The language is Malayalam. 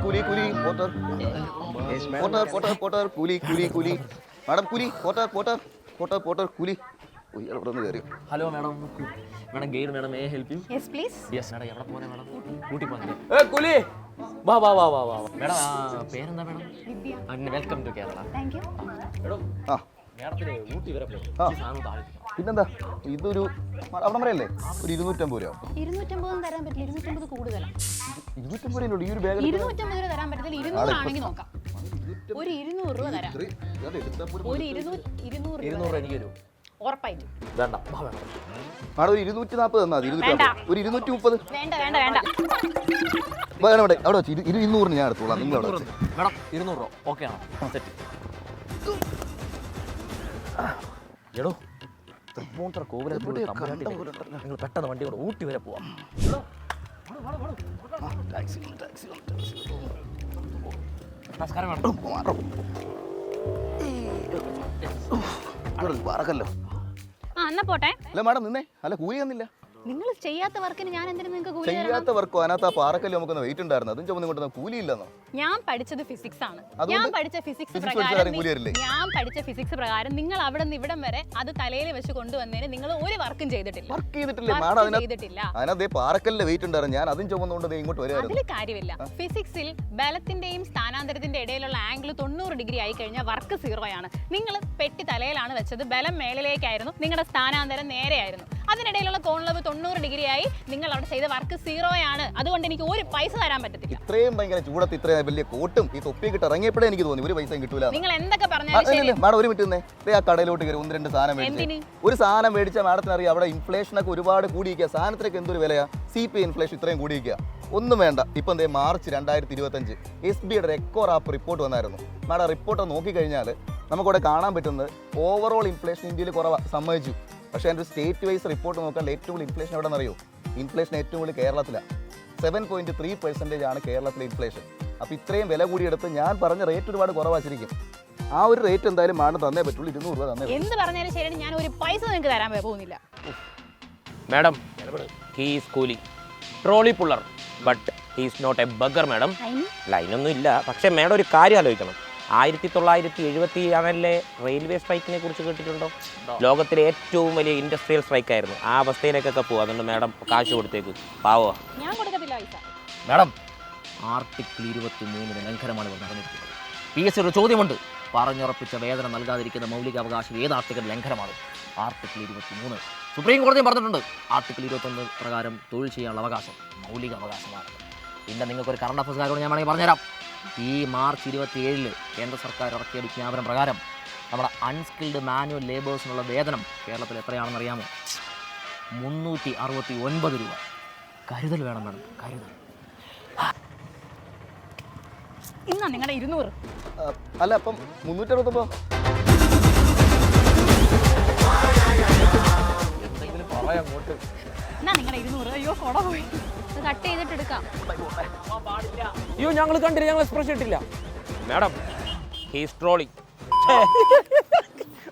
കൂലി പോട്ടർ പോട്ടർ കൂലി മാഡം കൂലി പോട്ടർ കൂലി. Hello madam madam guide madam may help you? Yes please. Yes madam എവിടെ പോകുന്നത് മാഡം? ഊട്ടി പോകുന്നത്. കൂലി വാ മാഡം പേരെന്താ madam? Vidya. Welcome to Kerala. Thank you. Madam ആ മാഡത്തിന് ഊട്ടി വരെ പോകും. പിന്നെന്താ ഇതൊരു അവിടെ വരെയല്ലേ ഒരു 250 രൂപ. 250 തരാൻ പറ്റില്ല, 250 കൂടുതലാണ്. 250 രൂപ ഈ ഒരു ബാഗ് 250 രൂപ തരാൻ പറ്റത്തില്ല, 200 ആണെങ്കിൽ നോക്കാം. ഒരു 200 രൂപ തരാം. ഒരു 200 രൂപ എനിക്ക് തരൂ. ഉറപ്പായിട്ടും വേണ്ട മാഡം ഒരു 240 തന്നാ മതി. ഒരു 230 വേണ്ട. വേണം അവിടെ വെച്ച് 200 ഞാൻ എടുത്തോളാം. നിങ്ങൾ അവിടെ വെച്ച് മാഡം 200 രൂപ ഓക്കെ ആണോ? സെറ്റ്. എടോ തൃപ്പൂണിത്തുറ കോവിലത്തിൽ നിങ്ങൾ പെട്ടെന്ന് വണ്ടി കൊണ്ട് ഊട്ടി വരെ പോവാം. നമസ്കാരം മാഡം. പറക്കല്ലോ. എന്നാ പോട്ടെ. അല്ല മാഡം നിന്നേ. അല്ല കൂലി തന്നില്ല. നിങ്ങൾ ചെയ്യാത്ത വർക്കിന് ഞാൻ എന്തിനാ നിങ്ങൾക്ക് കൂലി തരണം? ചെയ്യാത്ത വർക്കോ അതിനകത്ത് ആ പാറക്കല്ല് നമുക്കൊന്ന് വെയിറ്റ് ഉണ്ടായിരുന്നു. അതും ചുമന്ന് കൊണ്ടുവന്ന കൂലി ഇല്ലെന്നോ? ഞാൻ പഠിച്ചത് ഫിസിക്സ് ആണ്. അതുകൊണ്ട് ഞാൻ പഠിച്ച ഫിസിക്സ് പ്രകാരം നിങ്ങൾ അവിടെ നിന്ന് ഇവിടം വരെ അത് തലയിൽ വെച്ച് കൊണ്ടുവന്നതിന് നിങ്ങൾ ഒരു വർക്കും ചെയ്തിട്ടില്ല. വർക്ക് ചെയ്തിട്ടില്ലേ മാഡം? അതിനകത്ത് പാറക്കല്ലിന്റെ വെയിറ്റ് ഉണ്ടായിരുന്നു. ഞാൻ അതും ചുമന്നുകൊണ്ട് ഇങ്ങോട്ട് വരുമായിരുന്നു. അതിൽ കാര്യമില്ല. ഫിസിക്സിൽ ബലത്തിന്റെയും സ്ഥാനാന്തരത്തിന്റെ ഇടയിലുള്ള ആംഗിൾ 90 ഡിഗ്രി ആയി കഴിഞ്ഞാൽ വർക്ക് 0 ആണ്. നിങ്ങൾ പെട്ടി തലയിലാണ് വെച്ചത്, ബലം മേളിലേക്കായിരുന്നു, നിങ്ങളുടെ സ്ഥാനാന്തരം നേരെയായിരുന്നു. അതിനിടയിലുള്ള കോണളവ് 90 ഡിഗ്രി ആയി. നിങ്ങൾ അവിടെ ചെയ്ത വർക്ക് 0 ആണ്. അതുകൊണ്ട് എനിക്ക് ഒരു പൈസ തരാൻ പറ്റത്തില്ല. ഇത്രയും ഭയങ്കര ചൂടത്ത് ഇത്രയും വലിയ കോട്ടും ഈ തൊപ്പിയൊക്കെ ഇറങ്ങിയപ്പോഴേ എനിക്ക് തോന്നി ഒരു പൈസയും കിട്ടൂല. നിങ്ങൾ എന്തൊക്കെ പറഞ്ഞാലും മാഡം ഒരു മിനിറ്റ് ആ കടയിലോട്ട് കയറി 1-2 സാധനം മേടിച്ചു. ഒരു സാധനം മേടിച്ച മാഡത്തിന് അറിയാം അവിടെ ഇൻഫ്ലേഷനൊക്കെ ഒരുപാട് കൂടിയിരിക്കുക. സാധനത്തിനൊക്കെ എന്തൊരു വിലയാ? CPI ഇൻഫ്ലേഷൻ ഇത്രയും കൂടിയിരിക്കുക. ഒന്നും വേണ്ട. ഇപ്പം എന്തേ മാർച്ച് 2025 SBIയുടെ എക്കോ റാപ്പ് റിപ്പോർട്ട് വന്നായിരുന്നു. മാഡം റിപ്പോർട്ട് നോക്കിക്കഴിഞ്ഞാൽ നമുക്കിവിടെ കാണാൻ പറ്റുന്നത് ഓവറോൾ ഇൻഫ്ലേഷൻ ഇന്ത്യയിൽ കുറവാണ്, സമ്മതിച്ചു. പക്ഷേ അതിൻ്റെ സ്റ്റേറ്റ് വൈസ് റിപ്പോർട്ട് നോക്കാൻ ഏറ്റവും കൂടുതൽ ഇൻഫ്ലേഷൻ എവിടെ നിന്നറിയോ? ഇൻഫ്ലേഷൻ ഏറ്റവും കൂടുതൽ കേരളത്തിലാണ്. 7.3% ആണ് കേരളത്തിലെ ഇൻഫ്ലേഷൻ. അപ്പോൾ ഇത്രയും വില കൂടിയെടുത്ത് ഞാൻ പറഞ്ഞ റേറ്റ് ഒരുപാട് കുറവായിരിക്കും. ആ ഒരു റേറ്റ് എന്തായാലും മാഡം തന്നേ പറ്റുള്ളൂ. 200 രൂപ തന്നെ. എന്ത് പറഞ്ഞാലും ശരിയാണ്, ഞാൻ ഒരു പൈസ നിങ്ങൾക്ക് തരാൻ പോകുന്നില്ല. Madam he is coolie trolley puller but he is not a beggar madam. ലൈനൊന്നും ഇല്ല. പക്ഷേ മാഡം ഒരു കാര്യം ആലോചിക്കണം. 1976 റെയിൽവേ സ്ട്രൈക്കിനെ കുറിച്ച് കേട്ടിട്ടുണ്ടോ? ലോകത്തിലെ ഏറ്റവും വലിയ ഇൻഡസ്ട്രിയൽ സ്ട്രൈക്ക് ആയിരുന്നു. ആ അവസ്ഥയിലേക്കൊക്കെ പോകും. അതുകൊണ്ട് മാഡം കാശ് കൊടുത്തേക്ക്. പാവോ? ഞാൻ കൊടുക്കത്തില്ല പൈസ. മാഡം ആർട്ടിക്കിൾ 23 ലംഘനമാണ് ഇവർ നടന്നിരിക്കുന്നത്. PSC ഒരു ചോദ്യമുണ്ട്. പറഞ്ഞുറപ്പിച്ച വേതനം നൽകാതിരിക്കുന്ന മൗലികാവകാശം ഏത് ആർട്ടിക്കിൾ ലംഘനമാണ്? ആർട്ടിക്കിൾ 23. സുപ്രീം കോടതിയും പറഞ്ഞിട്ടുണ്ട് ആർട്ടിക്കിൾ 21 പ്രകാരം തൊഴിൽ ചെയ്യാനുള്ള അവകാശം മൗലിക അവകാശമാണ്. പിന്നെ നിങ്ങൾക്കൊരു കറണ്ട് അഫയേഴ്സ് കാര്യങ്ങൾ ഞാൻ വേണമെങ്കിൽ പറഞ്ഞുതരാം. ഈ മാർച്ച് 27 കേന്ദ്ര സർക്കാർ ഇറക്കിയ വിജ്ഞാപനം പ്രകാരം നമ്മുടെ അൺസ്കിൽഡ് മാനുവൽ ലേബേഴ്സിനുള്ള വേതനം കേരളത്തിൽ എത്രയാണെന്ന് അറിയാമോ? 369 രൂപ. കരുതൽ വേണം വേണം, കരുതൽ. ഇന്നാ നിങ്ങളുടെ 200. അല്ല അപ്പം 360. എന്തെങ്കിലും പറയാം അങ്ങോട്ട്. എന്നാ നിങ്ങളുടെ 200. അയ്യോ കൊട പോയി. കട്ട് ചെയ്തിട്ട് എടുക്കാം. അയ്യോ ഞങ്ങൾ കണ്ടില്ല, ഞങ്ങൾ എക്സ്പ്രഷൻ ഇട്ടില്ല. Madam he is trolley.